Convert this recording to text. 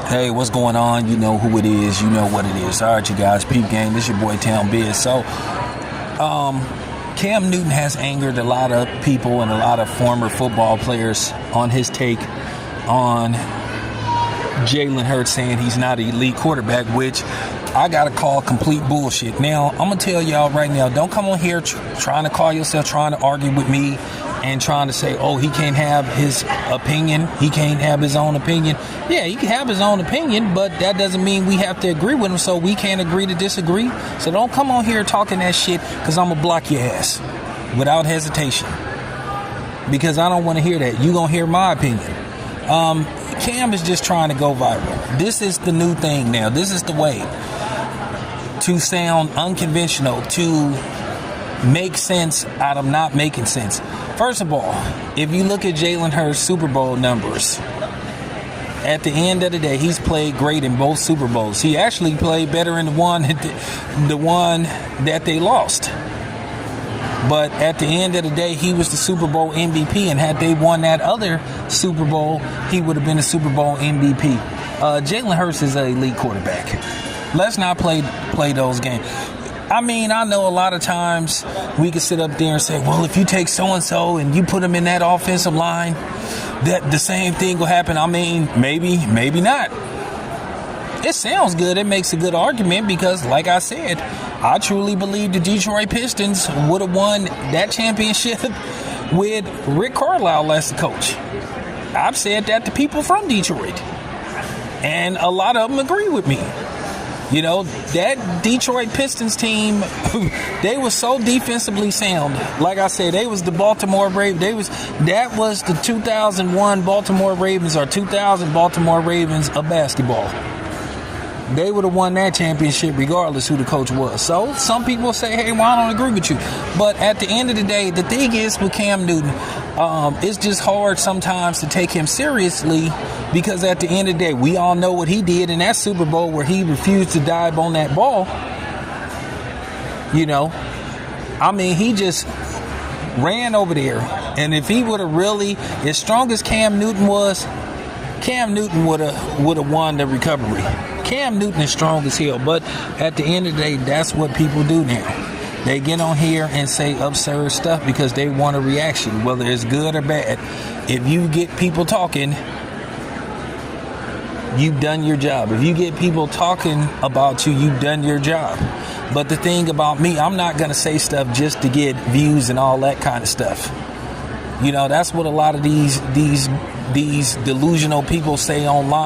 Hey, what's going on? You know who it is. You know what it is. All right, you guys. Peep game. This your boy Town Biz. So, Cam Newton has angered a lot of people and a lot of former football players on his take on Jalen Hurts saying he's not an elite quarterback, which I got to call complete bullshit. Now, I'm going to tell y'all right now, don't come on here trying to call yourself, trying to argue with me and trying to say, oh, he can't have his opinion. He can't have his own opinion. Yeah, he can have his own opinion, but that doesn't mean we have to agree with him, so we can't agree to disagree. So don't come on here talking that shit, because I'm going to block your ass without hesitation, because I don't want to hear that. You're going to hear my opinion. Cam is just trying to go viral. This is the new thing now. This is the way to sound unconventional, to make sense out of not making sense. First of all, if you look at Jalen Hurts' Super Bowl numbers, at the end of the day, he's played great in both Super Bowls. He actually played better in the one that they lost. But at the end of the day, he was the Super Bowl MVP, and had they won that other Super Bowl, he would have been the Super Bowl MVP. Jalen Hurts is an elite quarterback. Let's not play those games. I mean, I know a lot of times we can sit up there and say, well, if you take so-and-so and you put them in that offensive line, that the same thing will happen. I mean, maybe not. It sounds good. It makes a good argument because, like I said, I truly believe the Detroit Pistons would have won that championship with Rick Carlisle as the coach. I've said that to people from Detroit, and a lot of them agree with me. You know, that Detroit Pistons team, they were so defensively sound. Like I said, they was the Baltimore Ravens. That was the 2001 Baltimore Ravens, or 2000 Baltimore Ravens of basketball. They would have won that championship regardless who the coach was. So some people say, hey, well, I don't agree with you. But at the end of the day, the thing is with Cam Newton, it's just hard sometimes to take him seriously, because at the end of the day, we all know what he did in that Super Bowl where he refused to dive on that ball. You know, I mean, he just ran over there. And if he would have really, as strong as Cam Newton was, Cam Newton would have won the recovery. Cam Newton is strong as hell, but at the end of the day, that's what people do now. They get on here and say absurd stuff because they want a reaction, whether it's good or bad. If you get people talking, you've done your job. If you get people talking about you, you've done your job. But the thing about me, I'm not going to say stuff just to get views and all that kind of stuff. You know, that's what a lot of these delusional people say online.